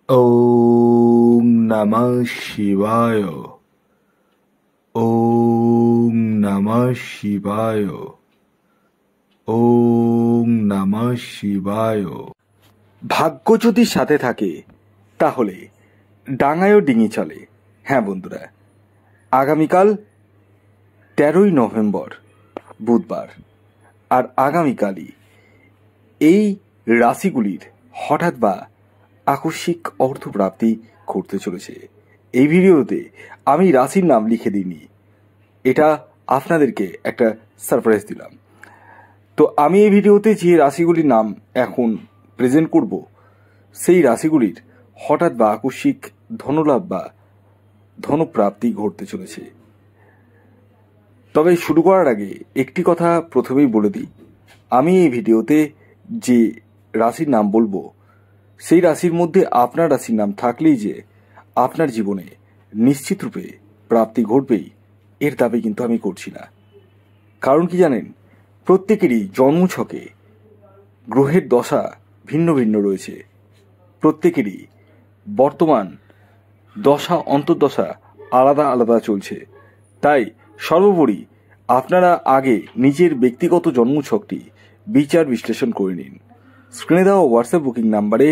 ওম নমঃ শিবায়। ওম নমঃ শিবায়। ওম নমঃ শিবায়। ভাগ্য যদি সাথে থাকে তাহলে ডাঙায়ও ডিঙি চলে। হ্যাঁ বন্ধুরা, আগামীকাল 13ই নভেম্বর বুধবার, আর আগামীকালই এই রাশিগুলির হঠাৎ বা আকস্মিক অর্থপ্রাপ্তি ঘটতে চলেছে। এই ভিডিওতে আমি রাশির নাম লিখে দিইনি, এটা আপনাদেরকে একটা সারপ্রাইজ দিলাম। তো আমি এই ভিডিওতে যে রাশিগুলির নাম এখন প্রেজেন্ট করব, সেই রাশিগুলির হঠাৎ বা আকস্মিক ধনলাভ বা ধনপ্রাপ্তি ঘটতে চলেছে। তবে শুরু করার আগে একটি কথা প্রথমেই বলে দিই, আমি এই ভিডিওতে যে রাশির নাম বলবো, সেই রাশির মধ্যে আপনার রাশির নাম থাকলেই যে আপনার জীবনে নিশ্চিত রূপে প্রাপ্তি ঘটবেই, এর দাবি কিন্তু আমি করছি না। কারণ কি জানেন, প্রত্যেকেরই জন্মছকে গ্রহের দশা ভিন্ন ভিন্ন রয়েছে। প্রত্যেকেরই বর্তমান দশা অন্তর্দশা আলাদা আলাদা চলছে। তাই সর্বোপরি আপনারা আগে নিজের ব্যক্তিগত জন্মছকটি বিচার বিশ্লেষণ করে নিন। স্ক্রিনে দেওয়া হোয়াটসঅ্যাপ বুকিং নাম্বারে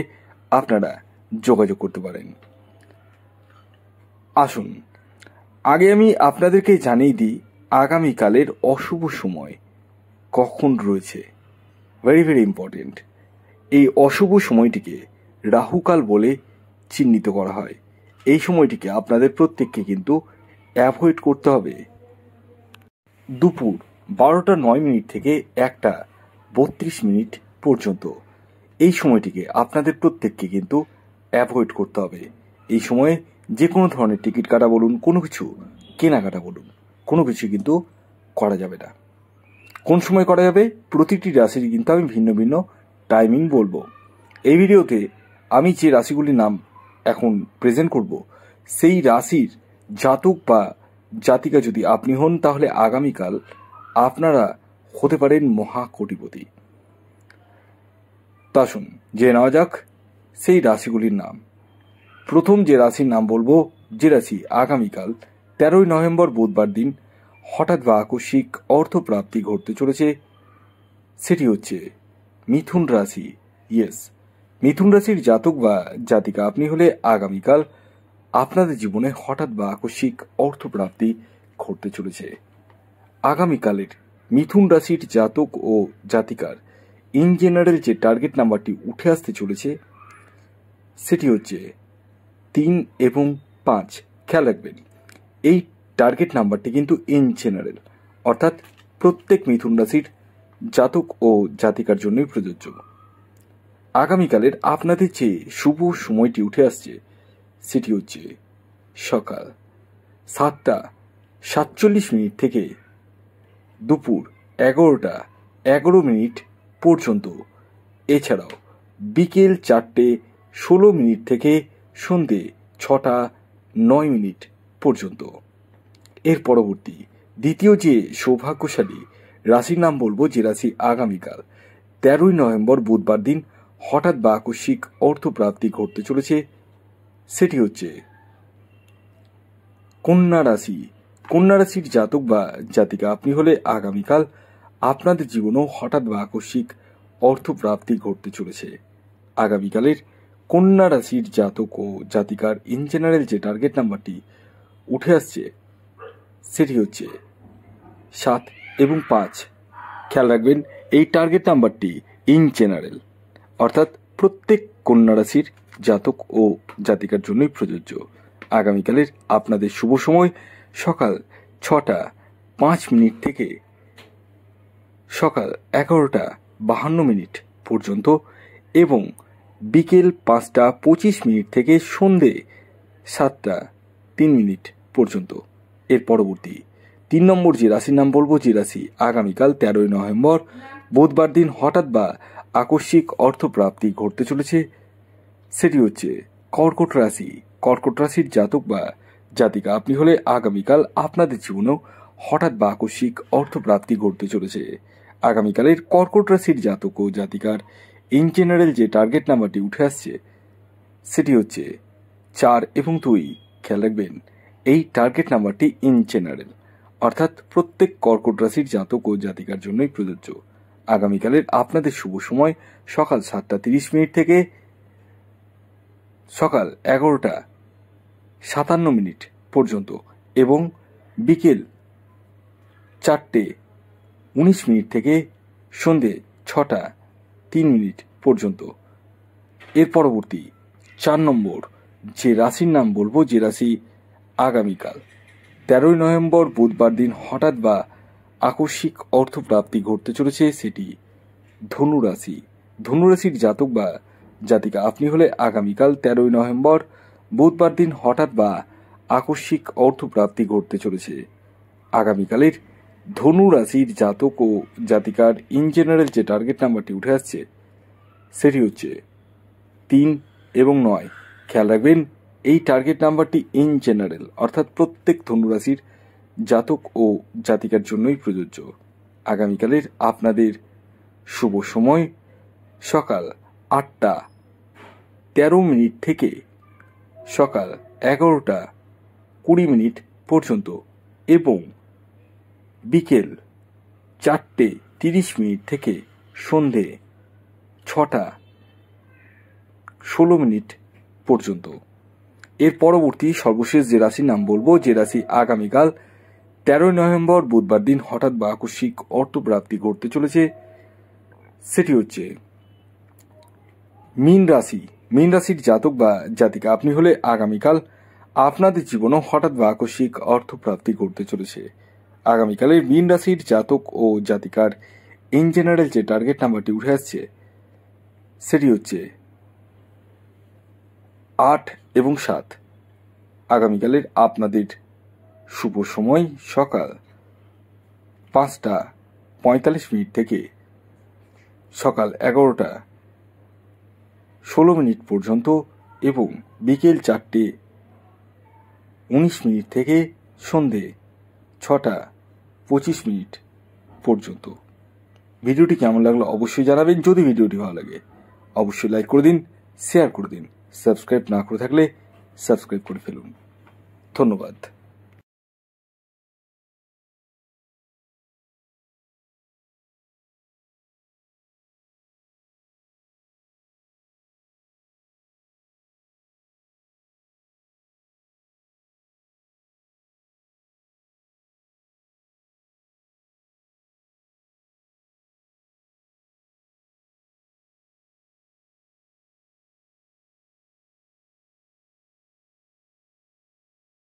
আপনারা যোগাযোগ করতে পারেন। আসুন আগে আমি আপনাদেরকে জানিয়ে দিই আগামীকালের অশুভ সময় কখন রয়েছে। Very very important. এই অশুভ সময়টিকে রাহুকাল বলে চিহ্নিত করা হয়। এই সময়টিকে আপনাদের প্রত্যেককে কিন্তু অ্যাভয়েড করতে হবে। দুপুর 12টা 9 মিনিট থেকে 1টা 32 মিনিট পর্যন্ত এই সময়টিকে আপনাদের প্রত্যেককে কিন্তু অ্যাভয়েড করতে হবে। এই সময়ে যে কোনো ধরনের টিকিট কাটা বলুন, কোনো কিছু কেনাকাটা বলুন, কোনো কিছু কিন্তু করা যাবে না। কোন সময় করা যাবে, প্রতিটি রাশির কিন্তু আমি ভিন্ন ভিন্ন টাইমিং বলবো। এই ভিডিওতে আমি যে রাশিগুলির নাম এখন প্রেজেন্ট করব, সেই রাশির জাতক বা জাতিকা যদি আপনি হন, তাহলে আগামীকাল আপনারা হতে পারেন মহাকোটিপতি। তা শুন, যে নেওয়া যাক সেই রাশিগুলির নাম। প্রথম যে রাশির নাম বলবো, যে রাশি আগামীকাল 13ই নভেম্বর বুধবার দিন হঠাৎ বা আকস্মিক অর্থপ্রাপ্তি ঘটতে চলেছে, সেটি হচ্ছে মিথুন রাশি। ইয়েস, মিথুন রাশির জাতক বা জাতিকা আপনি হলে আগামীকাল আপনাদের জীবনে হঠাৎ বা আকস্মিক অর্থপ্রাপ্তি ঘটতে চলেছে। আগামীকালের মিথুন রাশির জাতক ও জাতিকার ইন জেনারেল যে টার্গেট নাম্বারটি উঠে আসতে চলেছে, সেটি হচ্ছে 3 এবং 5। খেয়াল রাখবেন, এই টার্গেট নাম্বারটি কিন্তু ইন জেনারেল, অর্থাৎ প্রত্যেক মিথুন রাশির জাতক ও জাতিকার জন্যই প্রযোজ্য। আগামীকালের আপনাদের যে শুভ সময়টি উঠে আসছে, সেটি হচ্ছে সকাল 7টা 47 মিনিট থেকে দুপুর 11টা 11 মিনিট পর্যন্ত। এছাড়াও বিকেল 4টে 16 মিনিট থেকে সন্ধে 6টা 9 মিনিট পর্যন্ত। এর পরবর্তী দ্বিতীয় যে সৌভাগ্যশালী রাশির নাম বলবো, যে রাশি আগামীকাল 13ই নভেম্বর বুধবার দিন হঠাৎ বা আকস্মিক অর্থপ্রাপ্তি ঘটতে চলেছে, সেটি হচ্ছে কন্যা রাশি। কন্যা রাশির জাতক বা জাতিকা আপনি হলে আগামীকাল আপনাদের জীবনেও হঠাৎ বা আকস্মিক অর্থপ্রাপ্তি ঘটতে চলেছে। আগামীকালের কন্যা রাশির জাতক ও জাতিকার ইন জেনারেল যে টার্গেট নাম্বারটি উঠে আসছে, সেটি হচ্ছে 7 এবং 5। খেয়াল রাখবেন, এই টার্গেট নাম্বারটি ইন জেনারেল, অর্থাৎ প্রত্যেক কন্যা রাশির জাতক ও জাতিকার জন্যই প্রযোজ্য। আগামীকালের আপনাদের শুভ সময় সকাল 6টা 5 মিনিট থেকে সকাল 11টা 52 মিনিট পর্যন্ত এবং বিকেল 5টা 25 মিনিট থেকে সন্ধে 7টা 3 মিনিট পর্যন্ত। এর পরবর্তী 3 নম্বর যে রাশির নাম বলবো, যে রাশি আগামীকাল 13ই নভেম্বর বুধবার দিন হঠাৎ বা আকস্মিক অর্থপ্রাপ্তি ঘটতে চলেছে, সেটি হচ্ছে কর্কট রাশি। কর্কট রাশির জাতক বা জাতিকা আপনি হলে আগামীকাল আপনাদের জীবনেও হঠাৎ বা আকস্মিক অর্থপ্রাপ্তি ঘটতে চলেছে। আগামীকালের কর্কট রাশির জাতক ও জাতিকার ইন জেনারেল যে টার্গেট নাম্বারটি উঠে আসছে, সেটি হচ্ছে 4 এবং 2। খেয়াল রাখবেন এই টার্গেট নাম্বারটি ইন জেনারেল অর্থাৎ প্রত্যেক কর্কট রাশির জাতক ও জাতিকার জন্যই প্রযোজ্য। আগামীকালের আপনাদের শুভ সময় সকাল 7:30 থেকে সকাল 11:57 পর্যন্ত এবং বিকেল 4:19 থেকে সন্ধে 6:03 পর্যন্ত। এর পরবর্তী 4 নম্বর যে রাশির নাম বলবো, যে রাশি আগামীকাল 13 নভেম্বর বুধবার দিন হঠাৎ বা আকস্মিক অর্থপ্রাপ্তি ঘটতে চলেছে, সেটি ধনুরাশি। ধনুরাশির জাতক বা জাতিকা আপনি হলে আগামীকাল 13 নভেম্বর বুধবার দিন হঠাৎ বা আকস্মিক অর্থপ্রাপ্তি ঘটতে চলেছে। আগামীকালের ধনুরাশির জাতক ও জাতিকার ইন জেনারেল যে টার্গেট নাম্বারটি উঠে আসছে সেটি হচ্ছে 3 এবং 9। খেয়াল রাখবেন এই টার্গেট নাম্বারটি ইন জেনারেল অর্থাৎ প্রত্যেক ধনুরাশির জাতক ও জাতিকার জন্যই প্রযোজ্য। আগামীকালের আপনাদের শুভ সময় সকাল 8:13 থেকে সকাল 11:20 পর্যন্ত এবং বিকেল 4:30 থেকে সন্ধে 6:16 পর্যন্ত। এর পরবর্তী সর্বশেষ যে রাশির নাম বলবো, যে রাশি আগামীকাল 13 নভেম্বর বুধবার দিন হঠাৎ বা আকস্মিক অর্থপ্রাপ্তি ঘটতে চলেছে, সেটি হচ্ছে মীন রাশি। মীন রাশির জাতক বা জাতিকা আপনি হলে আগামীকাল আপনাদের জীবনেও হঠাৎ বা আকস্মিক অর্থপ্রাপ্তি ঘটতে চলেছে। আগামীকালের মীন রাশির জাতক ও জাতিকার ইন জেনারেল যে টার্গেট নাম্বারটি উঠে আসছে সেটি হচ্ছে 8 এবং 7। আগামীকালের আপনাদের শুভ সময় সকাল 5:45 থেকে সকাল 11:16 পর্যন্ত এবং বিকেল 4:19 থেকে সন্ধে 6:25 পর্যন্ত। ভিডিওটি কেমন লাগলো অবশ্যই জানাবেন। যদি ভিডিওটি ভালো লাগে অবশ্যই লাইক করে দিন, শেয়ার করে দিন। সাবস্ক্রাইব না করে থাকলে সাবস্ক্রাইব করে ফেলুন। ধন্যবাদ।